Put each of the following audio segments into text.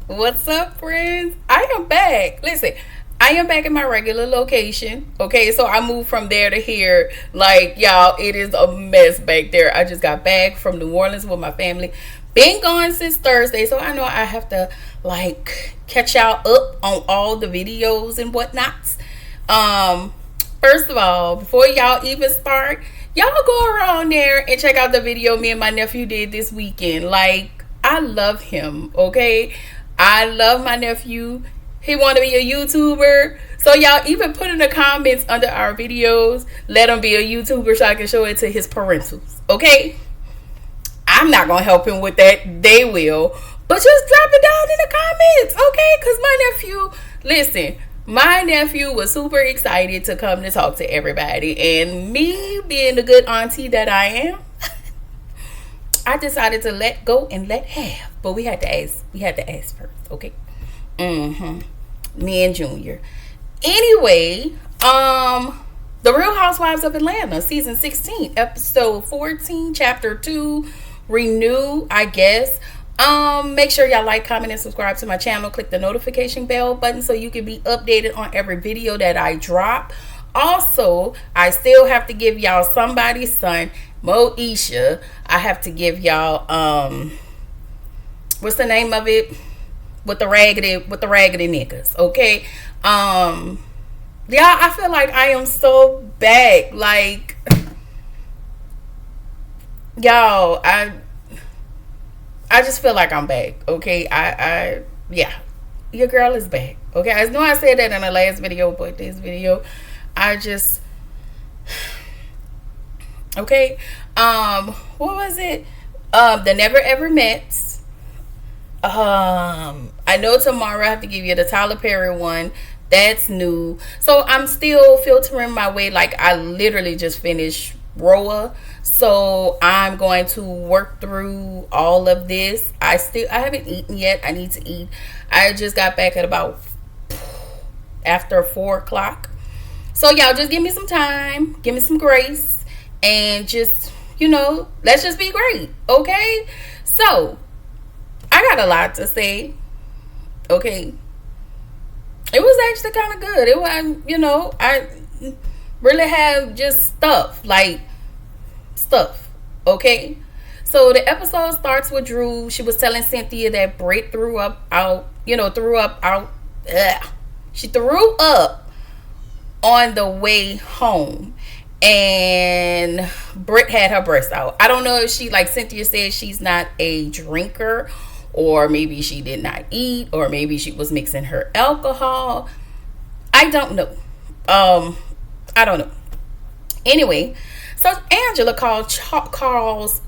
What's up, friends? I am back. Listen, I am back in my regular location. Okay, so I moved from there to here. Like, y'all, it is a mess back there. I just got back from New Orleans with my family. Been gone since Thursday, so I know I have to like catch y'all up on all the videos and whatnots. Um, First of all, before y'all even start, y'all go around there and check out the video me and my nephew did this weekend. Like, I love him, okay? I love my nephew. He want to be a YouTuber. So y'all even put in the comments under our videos, let him be a YouTuber so I can show it to his parentals, okay? I'm not going to help him with that. They will. But just drop it down in the comments, okay? Because my nephew, listen, my nephew was super excited to come to talk to everybody. And me being the good auntie that I am, I decided to let go and let have. But we had to ask. We had to ask first, okay? Me and Junior. Anyway, The Real Housewives of Atlanta, season 16, episode 14, chapter 2, Renew, I guess. Make sure y'all like, comment, and subscribe to my channel. Click the notification bell button so you can be updated on every video that I drop. Also, I still have to give y'all somebody's son, Moesha. I have to give y'all what's the name of it? With the raggedy niggas, okay? Yeah, I feel like I am so back. Like, y'all, I just feel like I'm back, okay? Yeah, your girl is back, okay? I know I said that in the last video, but this video, I just, okay? What was it? The Never Ever Mets. I know tomorrow I have to give you the Tyler Perry one. That's new. So I'm still filtering my way. Like, I literally just finished Roa. So I'm going to work through all of this. I haven't eaten yet. I need to eat. I just got back at about after 4 o'clock. So y'all just give me some time. Give me some grace. And just, let's just be great. Okay? So I got a lot to say. Okay. It was actually kind of good. It was, I really have just stuff. Okay? So the episode starts with Drew. She was telling Cynthia that Britt threw up. She threw up on the way home. And Britt had her breast out. I don't know if Cynthia said she's not a drinker, or maybe she did not eat, or maybe she was mixing her alcohol. I don't know. I don't know. Anyway, so Angela calls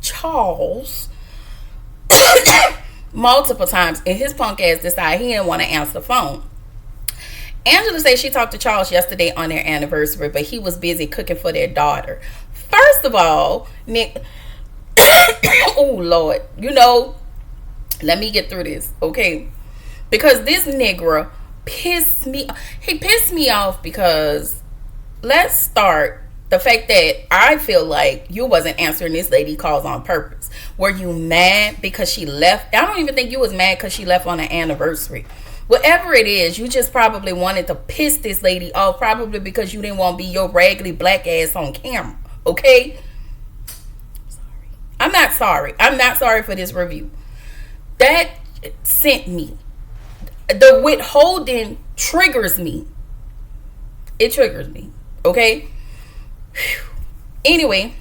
Charles multiple times, and his punk ass decided he didn't want to answer the phone. Angela says she talked to Charles yesterday on their anniversary, but he was busy cooking for their daughter. First of all, Nick, oh Lord, let me get through this, okay? Because this nigga pissed me off because let's start the fact that I feel like you wasn't answering this lady calls on purpose. Were you mad because she left? I don't even think you was mad because she left on an anniversary. Whatever it is, you just probably wanted to piss this lady off, probably because you didn't want to be your raggedy black ass on camera, okay? I'm not sorry. I'm not sorry for this review. That sent me. The withholding triggers me. It triggers me, okay? Anyway,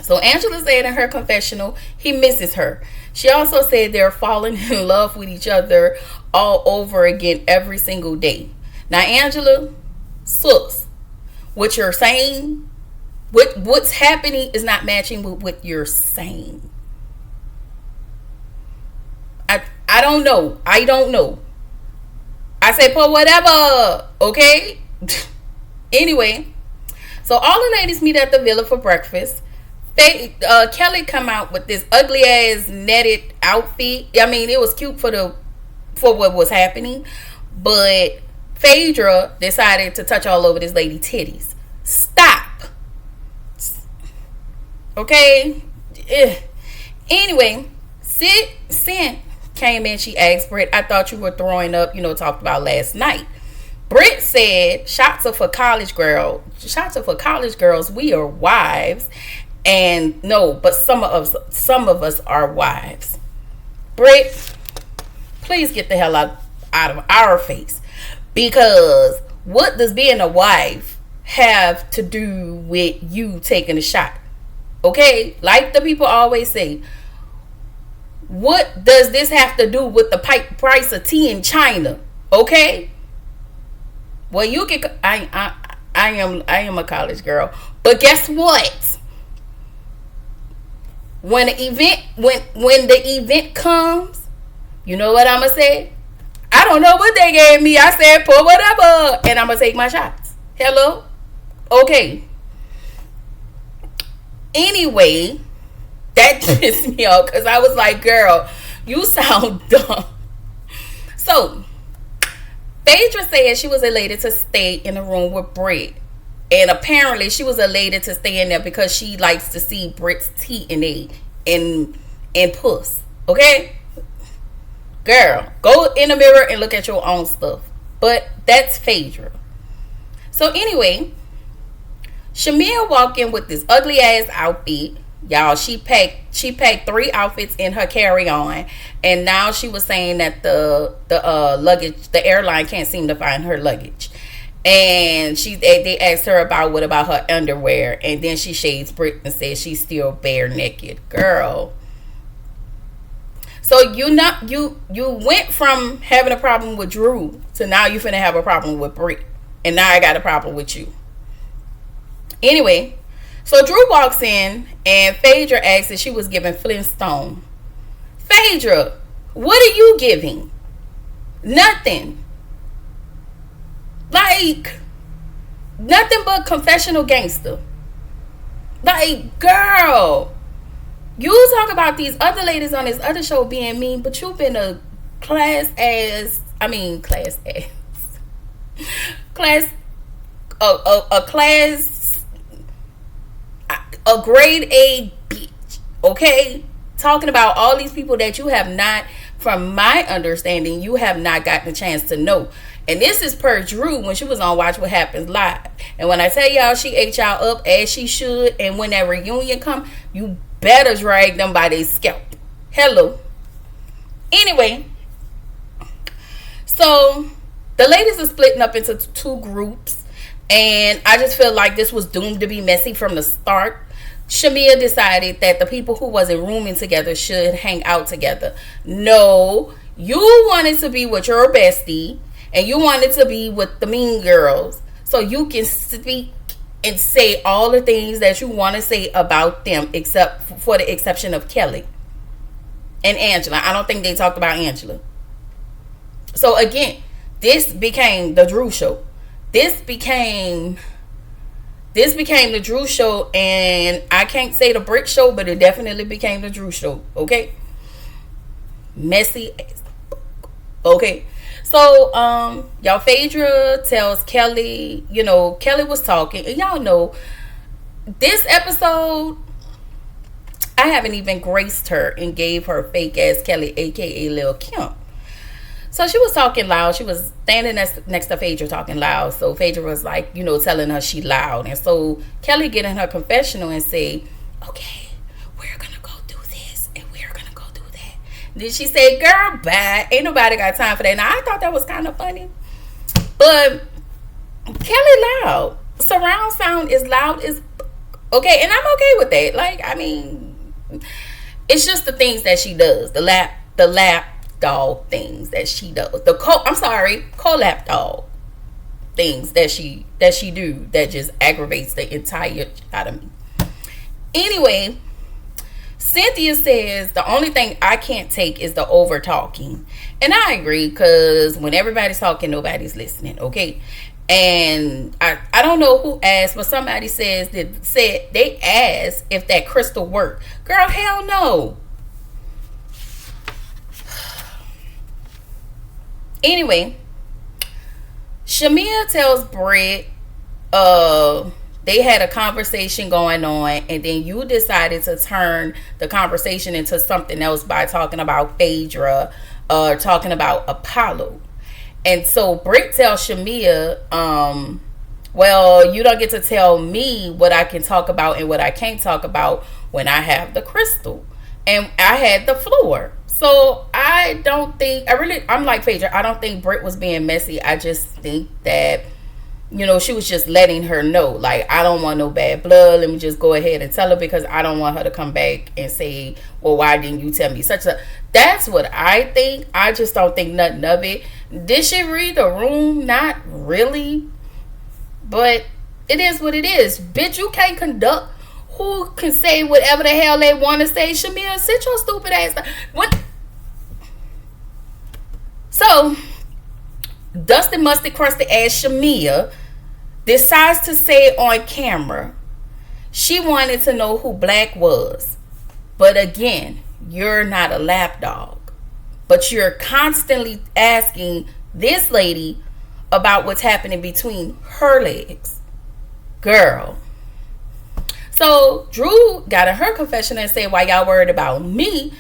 so Angela said in her confessional, he misses her. She also said they're falling in love with each other all over again every single day. Now, Angela, sus, what you're saying, what's happening is not matching with what you're saying. I don't know. I don't know. I said, put whatever, okay? Anyway, so all the ladies meet at the villa for breakfast. Kelly come out with this ugly ass netted outfit. I mean, it was cute for what was happening, but Phaedra decided to touch all over this lady titties. Stop. Okay. Anyway, Sid came in, she asked Britt, I thought you were throwing up, talked about last night. Britt said, shots are for college girls. Shots are for college girls. We are wives. And no, but some of us are wives. Britt, please get the hell out of our face. Because what does being a wife have to do with you taking a shot? Okay? Like the people always say, what does this have to do with the price of tea in China? Okay? Well, you can. I am a college girl, but guess what? When the event comes, you know what I'm gonna say? I don't know what they gave me. I said pour whatever, and I'm gonna take my shots. Hello, okay. Anyway, that pissed me off because I was like, girl, you sound dumb. So, Phaedra said she was elated to stay in the room with Britt. And apparently she was elated to stay in there because she likes to see Britt's teeth in puss. Okay? Girl, go in the mirror and look at your own stuff. But that's Phaedra. So anyway, Shamia walked in with this ugly ass outfit. Y'all, she packed 3 outfits in her carry-on, and now she was saying that the luggage, the airline can't seem to find her luggage. And they asked her what about her underwear, and then she shades Britt and says she's still bare naked. Girl. So you went from having a problem with Drew to now you finna have a problem with Britt, and now I got a problem with you. Anyway, so Drew walks in and Phaedra asks if she was giving Flintstone. Phaedra, what are you giving? Nothing. Like, nothing but confessional gangster. Like, girl, you talk about these other ladies on this other show being mean, but you've been a class a grade A bitch, okay? Talking about all these people that you have not, from my understanding, you have not gotten a chance to know. And this is per Drew when she was on Watch What Happens Live. And when I tell y'all she ate y'all up as she should, and when that reunion come, you better drag them by their scalp. Hello. Anyway, so the ladies are splitting up into 2 groups, and I just feel like this was doomed to be messy from the start. Shamia decided that the people who wasn't rooming together should hang out together. No, you wanted to be with your bestie, and you wanted to be with the mean girls, so you can speak and say all the things that you want to say about them, except for the exception of Kelly and Angela. I don't think they talked about Angela. So again, this became the Drew show. This became the Drew show, and I can't say the Britt show, but it definitely became the Drew show. Okay, messy as okay. So y'all, Phaedra tells Kelly, Kelly was talking, and y'all know this episode, I haven't even graced her and gave her fake ass Kelly, aka Lil Kim. So she was talking loud. She was standing next to Phaedra talking loud. So Phaedra was like, telling her she loud. And so Kelly get in her confessional and say, okay, we're going to go do this and we're going to go do that. Then she said, girl, bye. Ain't nobody got time for that. Now, I thought that was kind of funny. But Kelly loud. Surround sound is loud as... Okay, and I'm okay with that. Like, I mean, it's just the things that she does. The lap dog things that she does. Co-lap dog things that she do that just aggravates the entire out of me. Anyway, Cynthia says the only thing I can't take is the over talking. And I agree, because when everybody's talking, nobody's listening, okay? And I don't know who asked, but somebody said they asked if that crystal worked. Girl, hell no. Anyway, Shamia tells Britt they had a conversation going on, and then you decided to turn the conversation into something else by talking about Phaedra talking about Apollo. And so Britt tells Shamia, well, you don't get to tell me what I can talk about and what I can't talk about when I have the crystal. And I had the floor. So I don't think, I'm like Phaedra, I don't think Britt was being messy. I just think that, she was just letting her know, like, I don't want no bad blood. Let me just go ahead and tell her, because I don't want her to come back and say, well, why didn't you tell me that's what I think. I just don't think nothing of it. Did she read the room? Not really. But it is what it is. Bitch, you can't conduct. Who can say whatever the hell they want to say? Shamia, sit your stupid ass down. What? So, Dusty Musty Crusty ass Shamia decides to say on camera she wanted to know who Black was. But again, you're not a lapdog. But you're constantly asking this lady about what's happening between her legs. Girl. So Drew got in her confession and said, why y'all worried about me?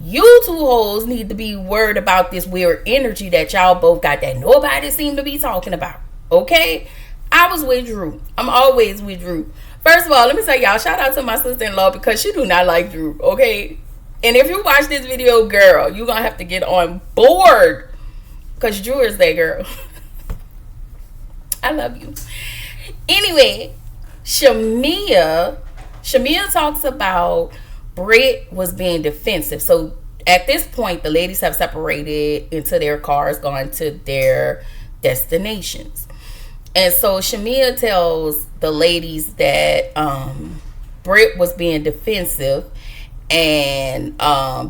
You two hoes need to be worried about this weird energy that y'all both got that nobody seem to be talking about. Okay? I was with Drew. I'm always with Drew. First of all, let me tell y'all, shout out to my sister-in-law, because she do not like Drew. Okay? And if you watch this video, girl, you're going to have to get on board, because Drew is that girl. I love you. Anyway, Shamia talks about Britt was being defensive. So at this point, the ladies have separated into their cars, gone to their destinations. And so Shamia tells the ladies that Britt was being defensive. And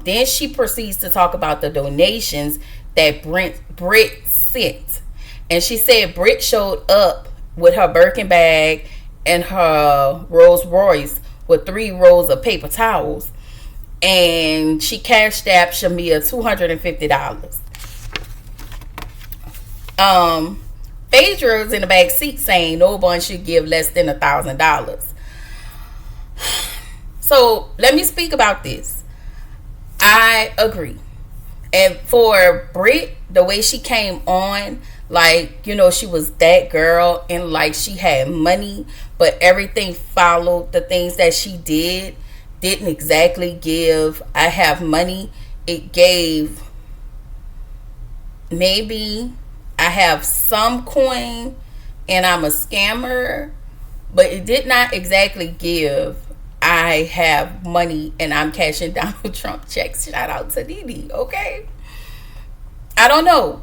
then she proceeds to talk about the donations that Britt sent. And she said Britt showed up with her Birkin bag and her Rolls Royce with 3 rolls of paper towels. And she cashed out Shamia $250. Phaedra's in the back seat saying no one should give less than $1,000. So let me speak about this. I agree. And for Britt, the way she came on, like, she was that girl, and like she had money, but everything followed the things that she didn't exactly give I have money. It gave maybe I have some coin and I'm a scammer, but it did not exactly give I have money and I'm cashing Donald Trump checks. Shout out to Didi, okay? I don't know.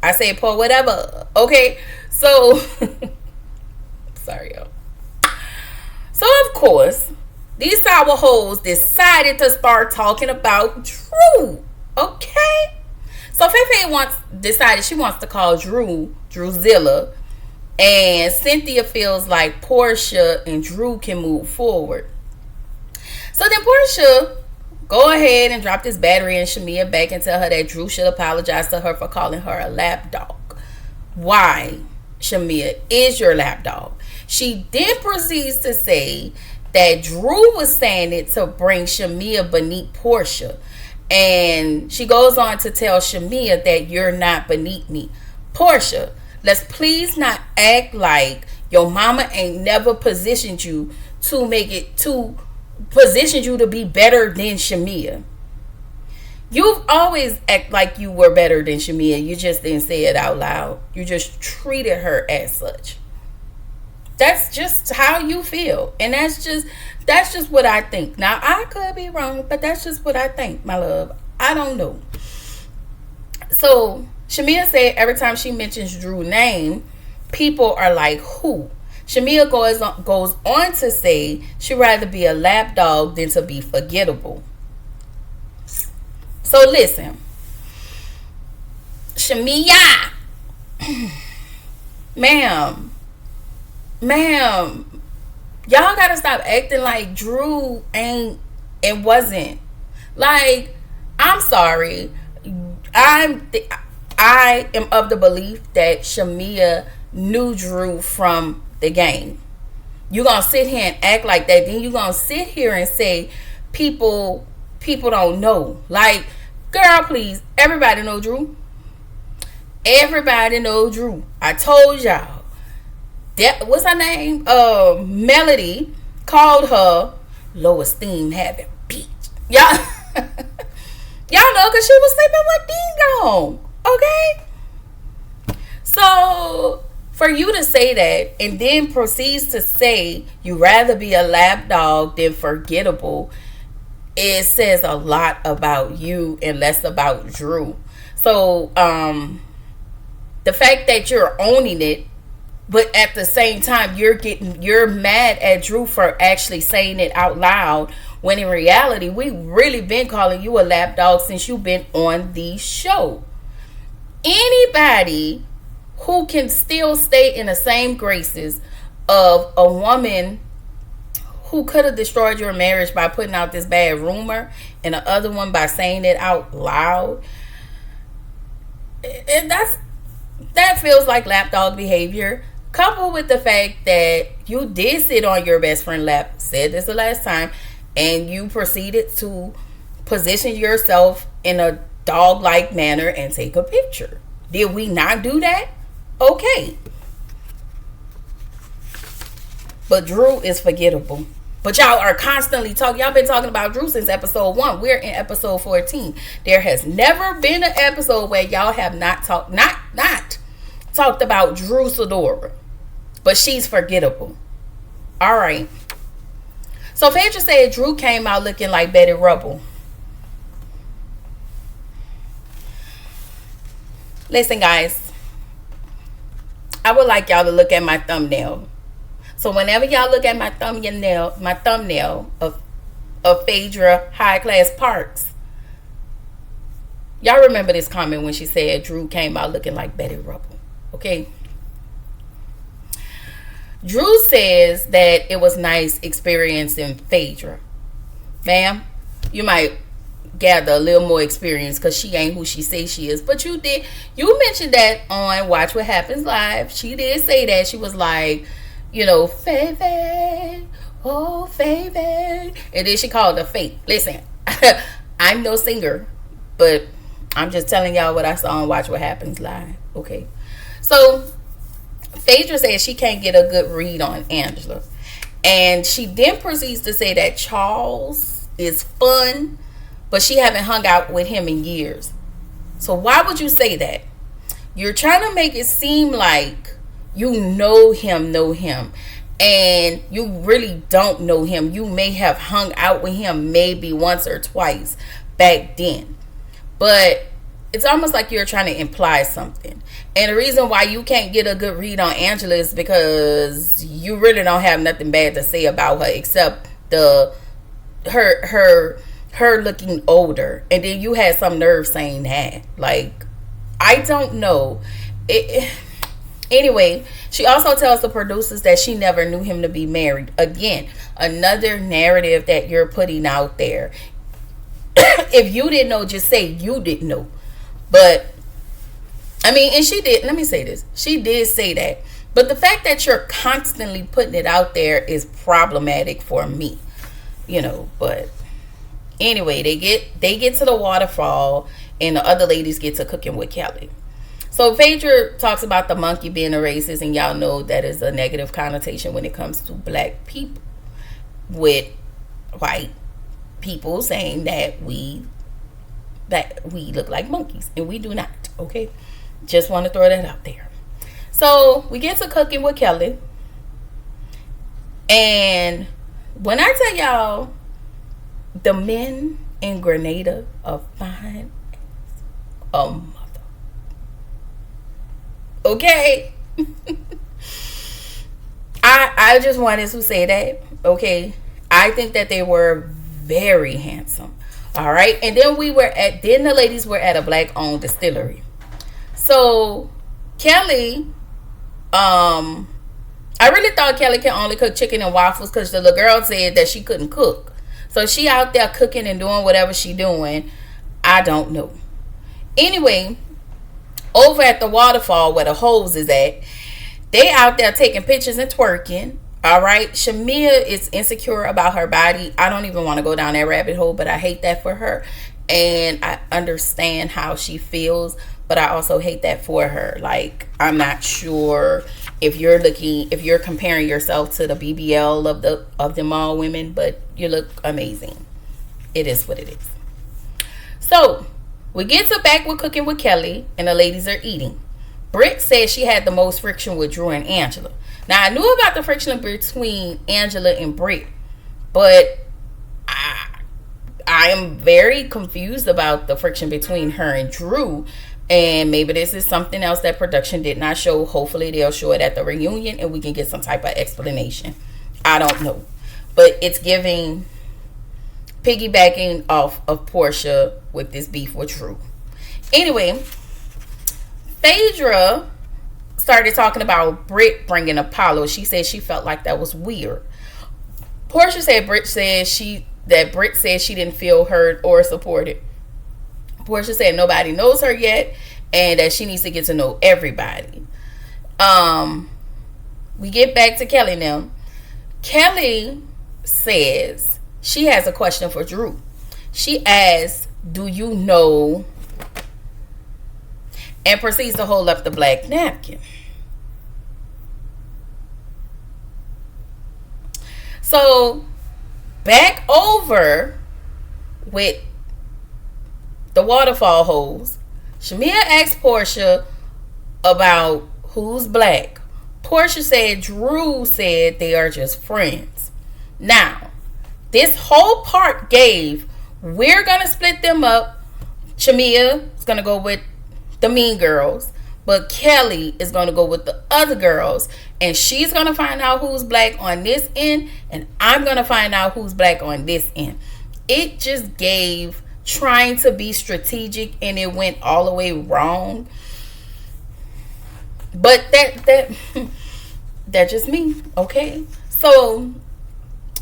I say Paul, whatever. Okay, so sorry, y'all. So of course, these sour hoes decided to start talking about Drew. Okay, so Fefe decided she wants to call Drew Drewzilla, and Cynthia feels like Portia and Drew can move forward. So then Portia go ahead and drop this battery in Shamia back and tell her that Drew should apologize to her for calling her a lapdog. Why, Shamia, is your lapdog? She then proceeds to say that Drew was saying it to bring Shamia beneath Portia. And she goes on to tell Shamia that you're not beneath me. Portia, let's please not act like your mama ain't never positioned you to positioned you to be better than Shamia. You've always act like you were better than Shamia. You just didn't say it out loud. You just treated her as such. That's just how you feel. And that's just what I think. Now, I could be wrong, but that's just what I think, my love. I don't know. So, Shamia said every time she mentions Drew's name, people are like, who? Shamia goes on to say she'd rather be a lapdog than to be forgettable. So listen, Shamia, ma'am, y'all gotta stop acting like Drew ain't and wasn't. Like, I'm sorry, I am of the belief that Shamia knew Drew from the game. You're gonna sit here and act like that, then you're gonna sit here and say people don't know. Like, Girl, please. Everybody know Drew. Everybody know Drew. I told y'all. That, what's her name? Melody called her low esteem having bitch. Y'all, y'all know because she was sleeping with Ding Dong. Okay? So, for you to say that and then proceeds to say you rather be a lapdog than forgettable, it says a lot about you and less about Drew. So, the fact that you're owning it, but at the same time you're mad at Drew for actually saying it out loud, when in reality we really been calling you a lapdog since you've been on the show. Anybody who can still stay in the same graces of a woman who could have destroyed your marriage by putting out this bad rumor and the other one by saying it out loud, that feels like lapdog behavior, coupled with the fact that you did sit on your best friend's lap, said this the last time, and you proceeded to position yourself in a dog-like manner and take a picture. Did we not do that? Okay. But Drew is forgettable. But y'all are constantly talking. Y'all been talking about Drew since episode 1. We're in episode 14. There has never been an episode where y'all have not talked about Drew Sidora. But she's forgettable. All right. So Phaedra said Drew came out looking like Betty Rubble. Listen, guys. I would like y'all to look at my thumbnail. So whenever y'all look at my thumbnail of Phaedra High Class Parks, y'all remember this comment when she said Drew came out looking like Betty Rubble. Okay? Drew says that it was nice experiencing Phaedra. Ma'am, you might gather a little more experience because she ain't who she says she is. But you mentioned that on Watch What Happens Live. She did say that. She was like, you know, Favorite, oh Favorite. And then she called her Fate. Listen, I'm no singer, but I'm just telling y'all what I saw on Watch What Happens Live. Okay. So Phaedra says she can't get a good read on Angela. And she then proceeds to say that Charles is fun, but she haven't hung out with him in years. So why would you say that? You're trying to make it seem like you know him, and you really don't know him. You may have hung out with him maybe once or twice back then. But it's almost like you're trying to imply something. And the reason why you can't get a good read on Angela is because you really don't have nothing bad to say about her except her looking older. And then you had some nerve saying that. Like, I don't know. Anyway, she also tells the producers that she never knew him to be married. Again, another narrative that you're putting out there. If you didn't know, just say you didn't know. But, I mean, and she did, let me say this. She did say that. But the fact that you're constantly putting it out there is problematic for me. You know, but anyway, they get to the waterfall and the other ladies get to cooking with Kelly. So Phaedra talks about the monkey being a racist, and y'all know that is a negative connotation when it comes to black people, with white people saying that we look like monkeys, and we do not. Okay, just want to throw that out there. So we get to cooking with Kelly, and when I tell y'all, the men in Grenada are fine as a mother. Okay. I just wanted to say that. Okay. I think that they were very handsome. All right. And then the ladies were at a black owned distillery. So Kelly, I really thought Kelly can only cook chicken and waffles because the little girl said that she couldn't cook. So she out there cooking and doing whatever she doing. I don't know. Anyway, over at the waterfall where the hose is at, they out there taking pictures and twerking. All right. Shamia is insecure about her body. I don't even want to go down that rabbit hole, but I hate that for her. and I understand how she feels, but I also hate that for her. Like, I'm not sure if you're comparing yourself to the BBL of the mall women, but you look amazing. It is what it is. So we get to back with cooking with Kelly, and the ladies are eating. Britt says she had the most friction with Drew and Angela. Now, I knew about the friction between Angela and Britt, but I am very confused about the friction between her and Drew. And maybe this is something else that production did not show. Hopefully they'll show it at the reunion and we can get some type of explanation. I don't know. But it's giving piggybacking off of Portia with this beef with Drew. Anyway, Phaedra started talking about Britt bringing Apollo. She said she felt like that was weird. Portia said Britt said she didn't feel heard or supported. Portia said nobody knows her yet and that she needs to get to know everybody. We get back to Kelly now. Kelly says she has a question for Drew. She asks, "Do you know?" and proceeds to hold up the black napkin. So back over with the waterfall hose, Shamia asked Portia about who's black. Portia said Drew said they are just friends. Now, this whole part gave, we're going to split them up. Shamia is going to go with the mean girls, but Kelly is going to go with the other girls, and she's going to find out who's black on this end, and I'm going to find out who's black on this end. It just gave trying to be strategic, and it went all the way wrong. But that's just me, okay? So,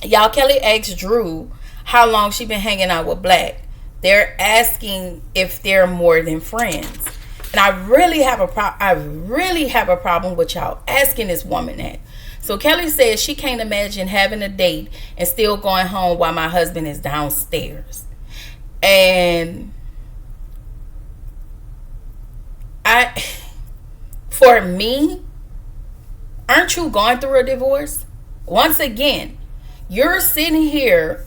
y'all, Kelly asked Drew how long she been hanging out with Black. They're asking if they're more than friends. And I really have a problem with y'all asking this woman that. So Kelly says she can't imagine having a date and still going home while my husband is downstairs. And for me, aren't you going through a divorce? Once again, you're sitting here,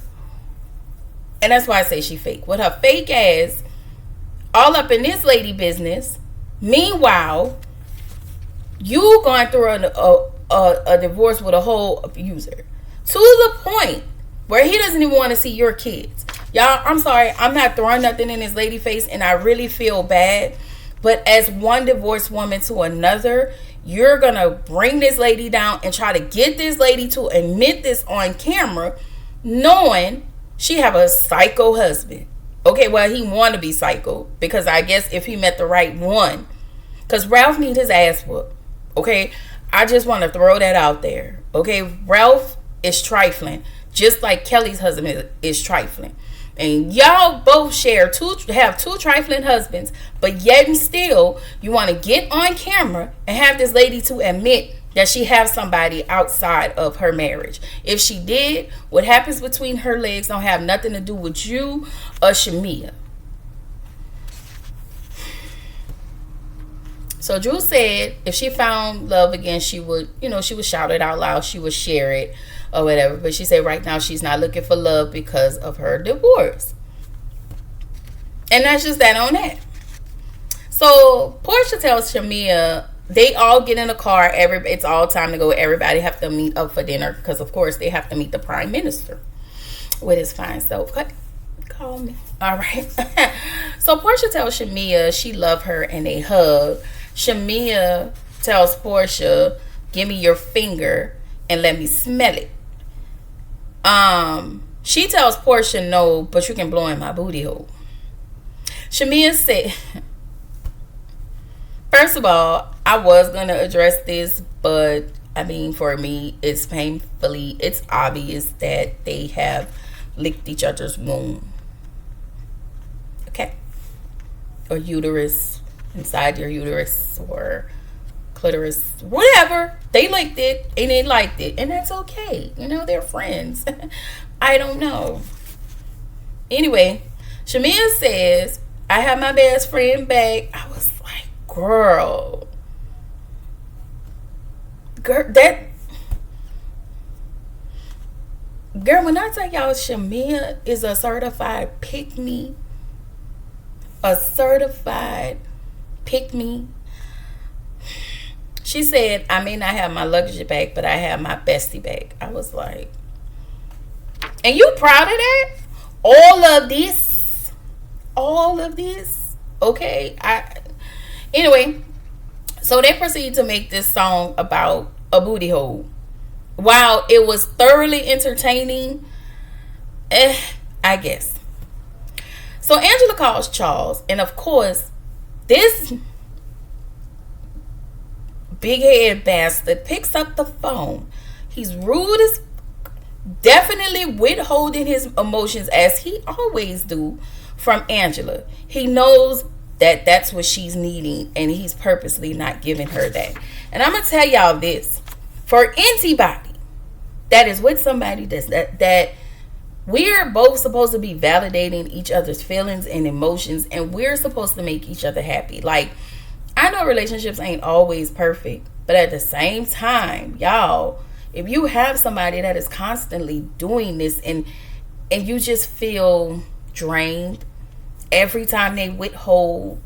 and that's why I say she fake, with her fake ass all up in this lady business. Meanwhile, you going through a divorce with a whole abuser to the point where he doesn't even want to see your kids. Y'all, I'm sorry, I'm not throwing nothing in his lady face, and I really feel bad, but as one divorced woman to another, you're gonna bring this lady down and try to get this lady to admit this on camera, knowing she have a psycho husband. Okay, well, he want to be psycho, because I guess if he met the right one, because Ralph need his ass whooped. Okay, I just want to throw that out there. Okay, Ralph is trifling, just like Kelly's husband is trifling. And y'all both have two trifling husbands, but yet and still you want to get on camera and have this lady to admit that she has somebody outside of her marriage. If she did, what happens between her legs don't have nothing to do with you or Shamia. So Drew said if she found love again, she would shout it out loud, she would share it or whatever. But she said right now she's not looking for love because of her divorce. And that's just that on that. So Portia tells Shamia they all get in the car. It's all time to go. Everybody have to meet up for dinner because, of course, they have to meet the prime minister with his fine self. Call me. All right. So Portia tells Shamia she love her and they hug. Shamia tells Portia, "Give me your finger and let me smell it." She tells Portia, "No, but you can blow in my booty hole." Shamia said, first of all, I was going to address this, but I mean, for me, it's obvious that they have licked each other's womb. Okay. Or uterus, inside your uterus, or clitoris, whatever. They licked it and they liked it, and that's okay. They're friends. I don't know. Anyway, Shamia says, I have my best friend back. I was like, girl, girl, when I tell y'all Shamia is a certified pick me, a certified pick me. She said, I may not have my luggage back, but I have my bestie back. I was like, and you proud of that? All of this. Okay. Anyway, so they proceed to make this song about a booty hole. While it was thoroughly entertaining, I guess. So Angela calls Charles, and of course, this big head bastard picks up the phone. He's rude as definitely withholding his emotions as he always do from Angela. He knows that that's what she's needing, and he's purposely not giving her that. And I'm gonna tell y'all this: for anybody that is with somebody that we're both supposed to be validating each other's feelings and emotions, and we're supposed to make each other happy. Like, I know relationships ain't always perfect, but at the same time, y'all, if you have somebody that is constantly doing this and you just feel drained every time they withhold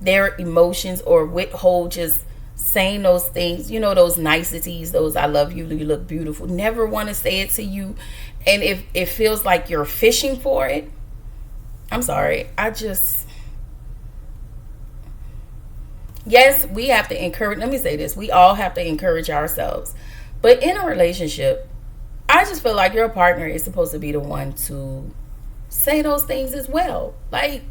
their emotions or withhold just saying those things, you know, those niceties, those I love you, you look beautiful, never want to say it to you, and if it feels like you're fishing for it, I'm sorry, yes, we have to encourage, let me say this, we all have to encourage ourselves. But in a relationship, I just feel like your partner is supposed to be the one to say those things as well. Like,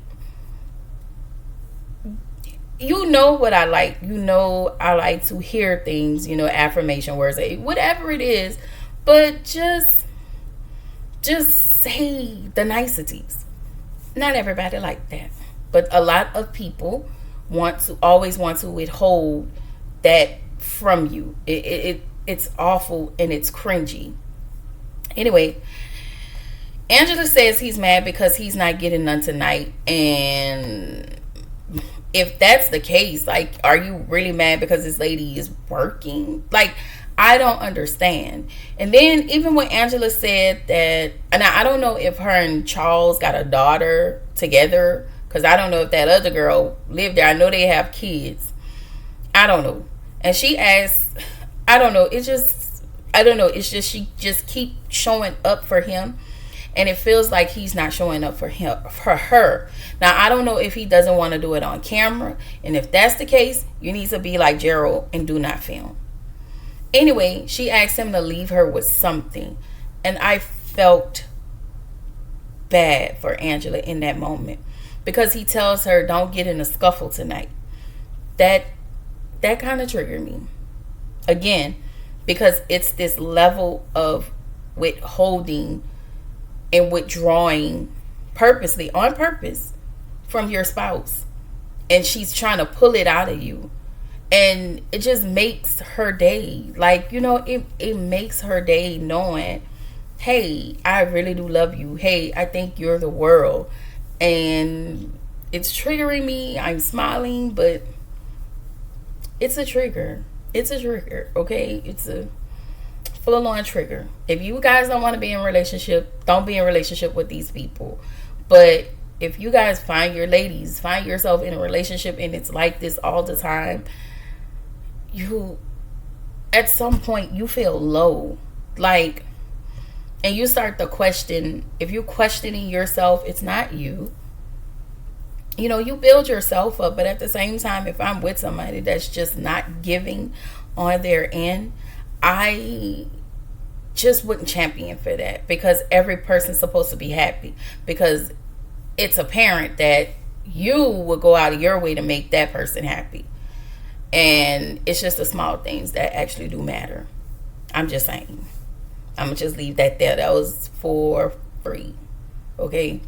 you know what I like. You know I like to hear things, you know, affirmation words, whatever it is. But just say the niceties. Not everybody like that. But a lot of people always want to withhold that from you. It's awful and it's cringy. Anyway, Angela says he's mad because he's not getting none tonight. And if that's the case, like, are you really mad because this lady is working? Like, I don't understand. And then even when Angela said that, and I don't know if her and Charles got a daughter together, because I don't know if that other girl lived there. I know they have kids. I don't know. And she asked, I don't know. It's just she just keep showing up for him, and it feels like he's not showing up for her. Now, I don't know if he doesn't want to do it on camera, and if that's the case, you need to be like Gerald and do not film. Anyway, she asked him to leave her with something, and I felt bad for Angela in that moment, because he tells her, don't get in a scuffle tonight. That kind of triggered me. Again, because it's this level of withholding and withdrawing purposely, on purpose, from your spouse. And she's trying to pull it out of you. And it just makes her day. Like, you know, it makes her day knowing, hey, I really do love you. Hey, I think you're the world. And it's triggering me. I'm smiling, but it's a trigger. It's a trigger, okay? It's a full-on trigger. If you guys don't want to be in a relationship, don't be in a relationship with these people. But if you guys find yourself in a relationship and it's like this all the time, at some point you feel low. Like, and you start to question. If you're questioning yourself, it's not you. You know, you build yourself up, but at the same time, if I'm with somebody that's just not giving on their end, I just wouldn't champion for that, because every person's supposed to be happy, because it's apparent that you would go out of your way to make that person happy. And it's just the small things that actually do matter. I'm just saying. I'm going to just leave that there. That was for free. Okay?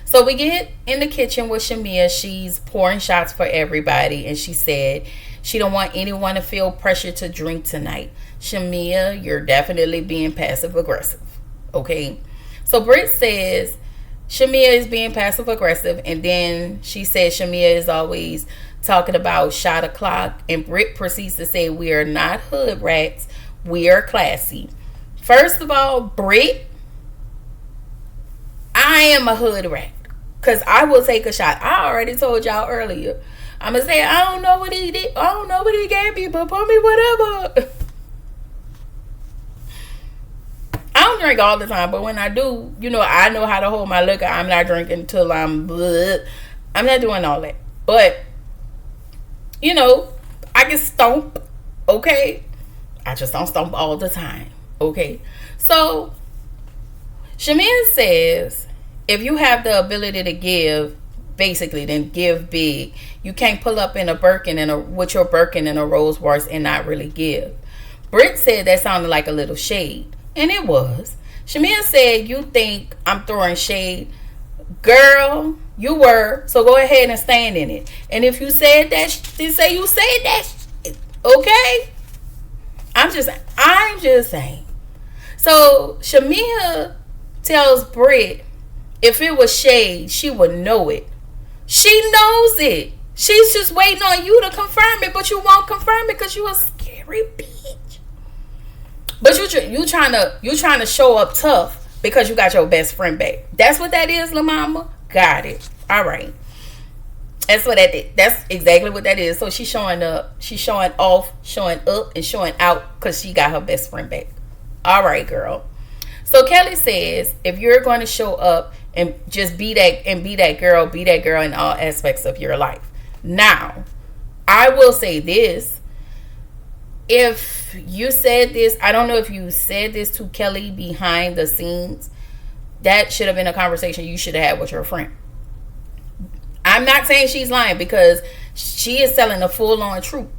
So we get in the kitchen with Shamia. She's pouring shots for everybody. And she said she don't want anyone to feel pressure to drink tonight. Shamia, you're definitely being passive aggressive. Okay? So Britt says Shamia is being passive aggressive, and then she said Shamia is always talking about shot o'clock, and Britt proceeds to say we are not hood rats, we are classy. First of all, Britt, I am a hood rat because I will take a shot. I already told y'all earlier. I'm gonna say I don't know what he did, I don't know what he gave me, but pour me whatever. I don't drink all the time, but when I do, I know how to hold my liquor. I'm not drinking until I'm bleh. I'm not doing all that. But, I can stomp, okay? I just don't stomp all the time, okay? So, Shamin says, if you have the ability to give, basically, then give big. You can't pull up in a Birkin with your Birkin and a Rolls Royce and not really give. Britt said that sounded like a little shade. And it was. Shamia said, you think I'm throwing shade? Girl, you were. So go ahead and stand in it. And if you said that, then say you said that. Okay? I'm just saying. So Shamia tells Britt, if it was shade, she would know it. She knows it. She's just waiting on you to confirm it, but you won't confirm it because you a scary bitch. But you trying to show up tough because you got your best friend back. That's what that is, La Mama. Got it. All right. That's what that is. That's exactly what that is. So she's showing up. She's showing off, showing up, and showing out because she got her best friend back. All right, girl. So Kelly says, if you're going to show up and just be that girl in all aspects of your life. Now, I will say this. If you said this, I don't know if you said this to Kelly behind the scenes, that should have been a conversation you should have had with your friend. I'm not saying she's lying because she is telling the full-on truth.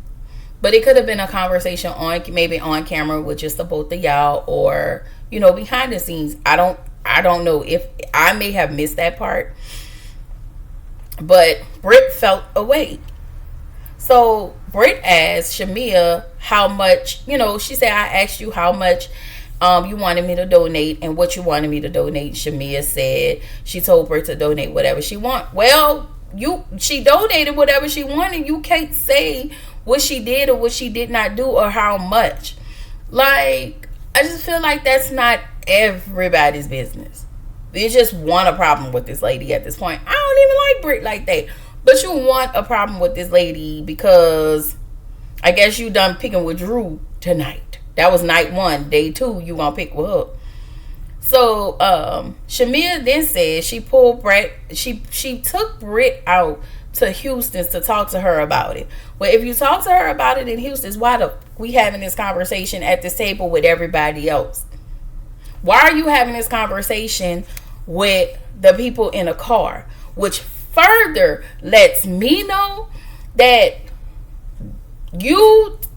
But it could have been a conversation maybe on camera with just the both of y'all or, behind the scenes. I don't know if I may have missed that part. But Britt felt away. So Britt asked Shamia how much, she said, I asked you how much you wanted me to donate and what you wanted me to donate. Shamia said she told Britt to donate whatever she want. Well, she donated whatever she wanted. You can't say what she did or what she did not do or how much. Like, I just feel like that's not everybody's business. You just want a problem with this lady at this point. I don't even like Britt like that. But you want a problem with this lady because I guess you done picking with Drew tonight. That was night 1. Day 2, you gonna pick with her. So Shamia then said she pulled Britt. She took Britt out to Houston's to talk to her about it. Well, if you talk to her about it in Houston's, why the we having this conversation at this table with everybody else? Why are you having this conversation with the people in a car? Which further lets me know that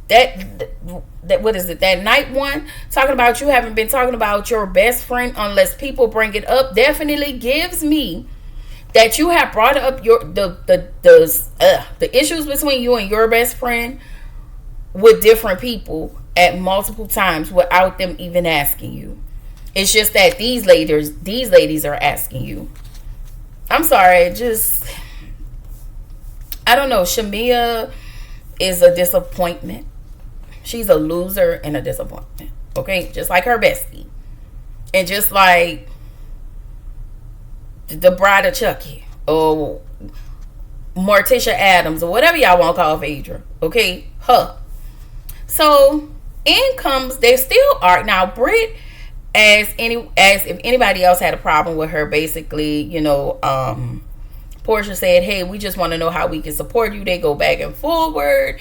that what is it, that night 1 talking about you haven't been talking about your best friend unless people bring it up, definitely gives me that you have brought up the issues between you and your best friend with different people at multiple times without them even asking you. It's just that these ladies are asking you. I'm sorry, I don't know. Shamia is a disappointment. She's a loser and a disappointment. Okay? Just like her bestie. And just like the bride of Chucky. Or Morticia Adams. Or whatever y'all want to call Phaedra. Okay? Her. So, in comes, they still are. Now, Britt, as if anybody else had a problem with her, basically, Portia said, hey, we just want to know how we can support you. They go back and forward.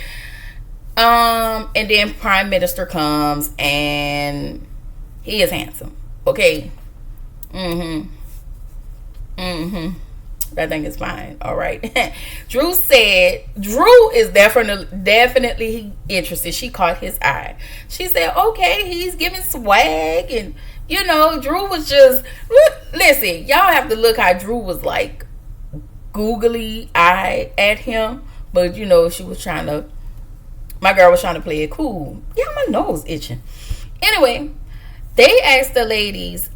And then Prime Minister comes and he is handsome. Okay. I think it's fine. All right. Drew said, Drew is definitely interested. She caught his eye. She said, okay, he's giving swag. And, Drew was just, listen, y'all have to look how Drew was like googly eye at him. But, she was my girl was trying to play it cool. Yeah, my nose itching. Anyway, they asked the ladies,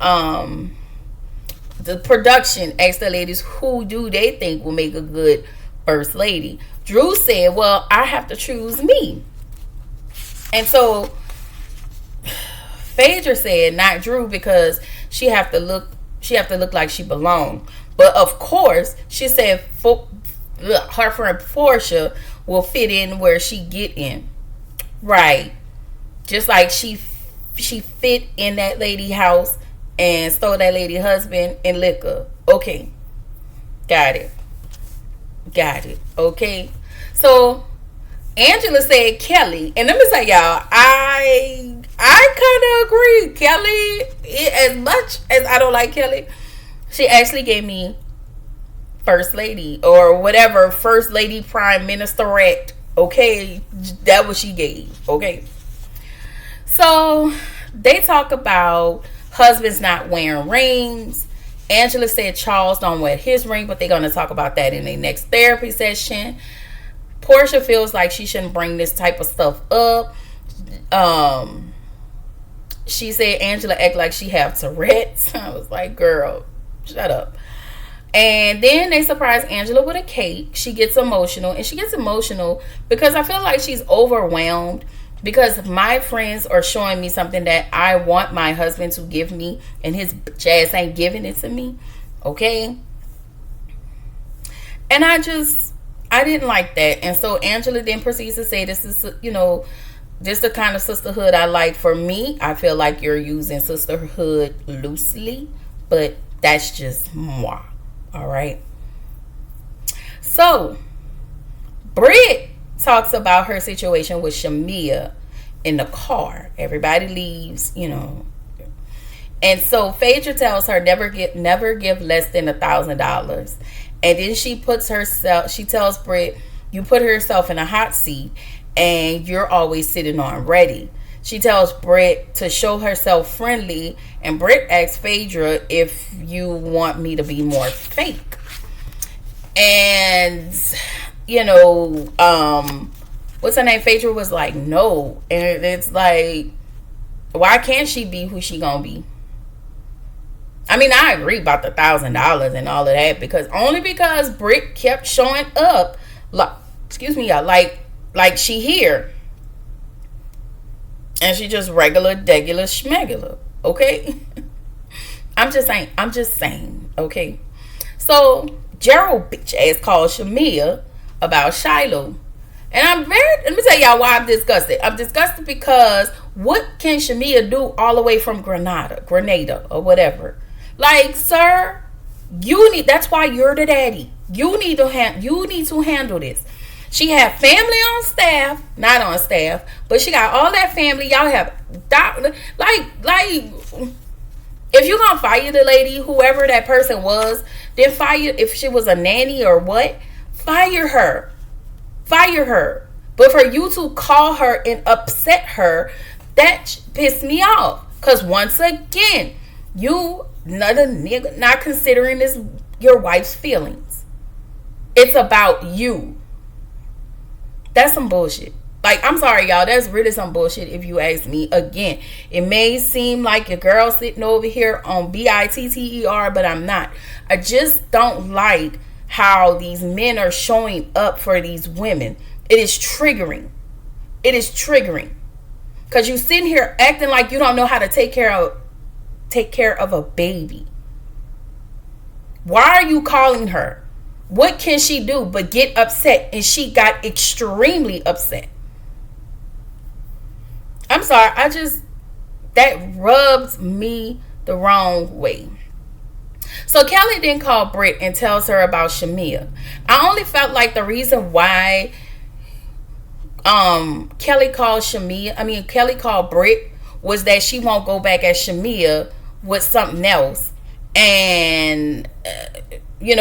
the production asked the ladies who do they think will make a good first lady. Drew said, well, I have to choose me. And so Phaedra said not Drew because she have to look like she belonged. But of course, she said her friend Portia will fit in where she get in. Right. Just like she fit in that lady house and stole that lady husband and liquor. Okay. Got it. Okay. So Angela said Kelly, and let me say y'all, I kind of agree. Kelly, as much as I don't like Kelly, she actually gave me first lady or whatever, first lady prime ministerette. Okay, that what she gave. Okay, so they talk about husbands not wearing rings. Angela said Charles don't wear his ring, but they're going to talk about that in their next therapy session. Portia feels like she shouldn't bring this type of stuff up. She said Angela act like she have Tourette's. I was like, girl, shut up. And then they surprise Angela with a cake. She gets emotional. And she gets emotional because I feel like she's overwhelmed. Because my friends are showing me something that I want my husband to give me. And his jazz ain't giving it to me. Okay? And I didn't like that. And so Angela then proceeds to say, this is, this the kind of sisterhood I like. For me, I feel like you're using sisterhood loosely. But that's just moi. All right. So, Britt talks about her situation with Shamia in the car. Everybody leaves, And so Phaedra tells her never give less than $1,000. And then she tells Britt, you put herself in a hot seat and you're always sitting on ready. She tells Britt to show herself friendly, and Britt asks Phaedra if you want me to be more fake. And, what's her name? Phaedra was like, no. And it's like, why can't she be who she gonna be? I mean, I agree about the $1,000 and all of that because Britt kept showing up, like she here. And she just regular, degular, schmegular. Okay? I'm just saying. Okay? So, Gerald bitch ass called Shamia about Shiloh. And let me tell y'all why I'm disgusted. I'm disgusted because what can Shamia do all the way from Grenada, or whatever? Like, sir, that's why you're the daddy. You need to handle this. She had family on staff, not on staff, but she got all that family. Y'all have if you're gonna fire the lady, whoever that person was, then fire. If she was a nanny or what, fire her. But for you to call her and upset her, that pissed me off. Cause once again, you another nigga not considering this your wife's feelings. It's about you. That's some bullshit. Like, I'm sorry, y'all. That's really some bullshit if you ask me. Again, it may seem like a girl sitting over here on BITTER, but I'm not. I just don't like how these men are showing up for these women. It is triggering. Because you sitting here acting like you don't know how to take care of a baby. Why are you calling her? What can she do but get upset? And she got extremely upset. I'm sorry. That rubs me the wrong way. So Kelly then called Britt and tells her about Shamia. I only felt like the reason why Kelly called Britt was that she won't go back at Shamia with something else. And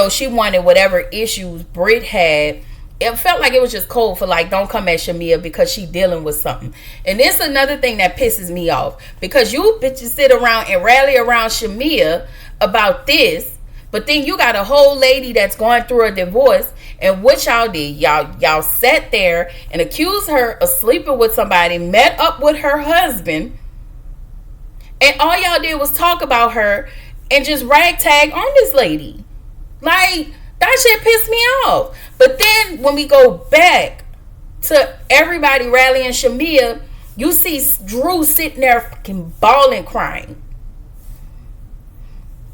she wanted whatever issues Britt had. It felt like it was just cold for like, don't come at Shamia because she dealing with something. And this is another thing that pisses me off. Because you bitches sit around and rally around Shamia about this. But then you got a whole lady that's going through a divorce. And what y'all did, y'all sat there and accused her of sleeping with somebody, met up with her husband. And all y'all did was talk about her and just ragtag on this lady. Like, that shit pissed me off. But then when we go back to everybody rallying Shamia, you see Drew sitting there fucking bawling, crying.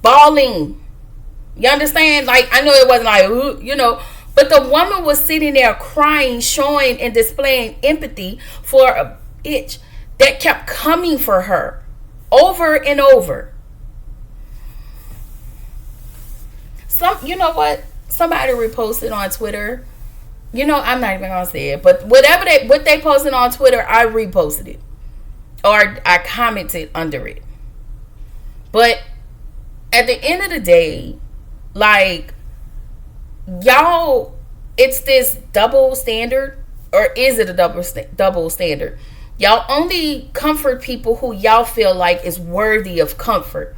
Bawling. You understand? Like, I know it wasn't like, you know, but the woman was sitting there crying, showing and displaying empathy for a bitch that kept coming for her over and over. You know what? Somebody reposted on Twitter. You know, I'm not even gonna say it, but what they posted on Twitter, I reposted it, or I commented under it. But at the end of the day, like, y'all, it's this double standard, or is it a double standard? Y'all only comfort people who y'all feel like is worthy of comfort.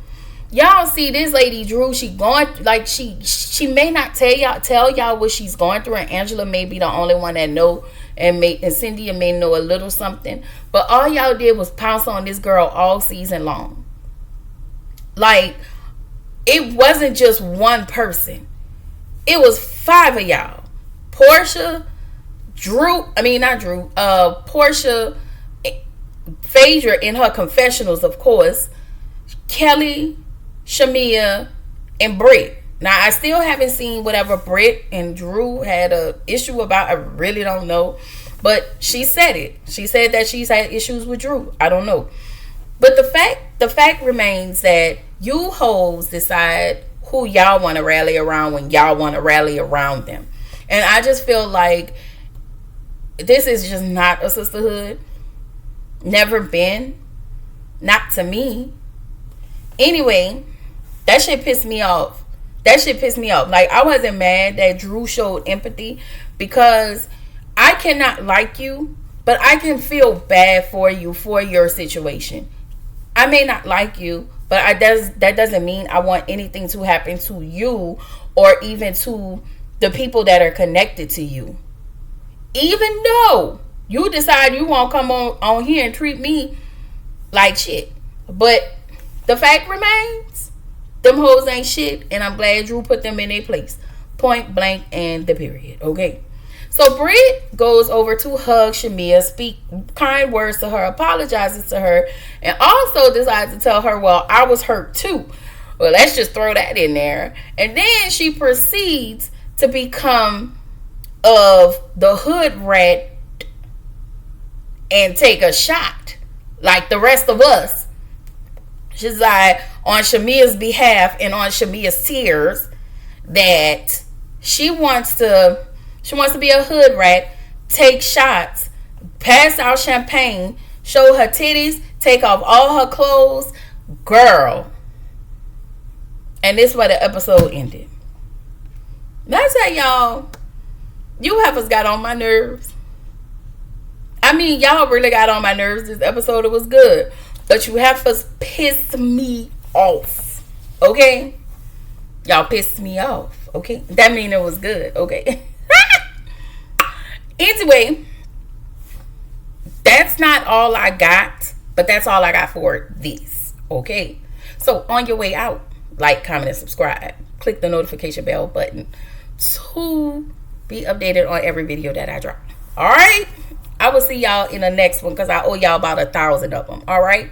Y'all see this lady Drew, she going, like, she may not tell y'all what she's going through, and Angela may be the only one that know, and Cynthia may know a little something, but all y'all did was pounce on this girl all season long. Like, it wasn't just one person. It was 5 of y'all. Portia, Portia, Phaedra in her confessionals, of course, Kelly, Shamia, and Britt. Now, I still haven't seen whatever Britt and Drew had a issue about. I really don't know. But she said it. She said that she's had issues with Drew. I don't know. But the fact remains that you hoes decide who y'all want to rally around when y'all want to rally around them. And I just feel like this is just not a sisterhood. Never been. Not to me. Anyway, that shit pissed me off. Like, I wasn't mad that Drew showed empathy, because I cannot like you, but I can feel bad for you for your situation. I may not like you, but that doesn't mean I want anything to happen to you or even to the people that are connected to you. Even though you decide you won't come on here and treat me like shit. But the fact remains, them hoes ain't shit, and I'm glad Drew put them in their place. Point blank and the period. Okay. So Britt goes over to hug Shamia, speak kind words to her, apologizes to her, and also decides to tell her, well, I was hurt too. Well, let's just throw that in there. And then she proceeds to become of the hood rat and take a shot like the rest of us. She's like, on Shamia's behalf and on Shamia's tears, that she wants to be a hood rat, take shots, pass out champagne, show her titties, take off all her clothes. Girl. And this is where the episode ended. That's how y'all, you Heffas got on my nerves. I mean, y'all really got on my nerves this episode. It was good. But you Heffas pissed me off. Okay? Y'all pissed me off. Okay? That means it was good. Okay? Anyway, that's not all I got, but that's all I got for this. Okay? So on your way out, like, comment, and subscribe. Click the notification bell button to be updated on every video that I drop. All right? I will see y'all in the next one, because I owe y'all about 1,000 of them. All right?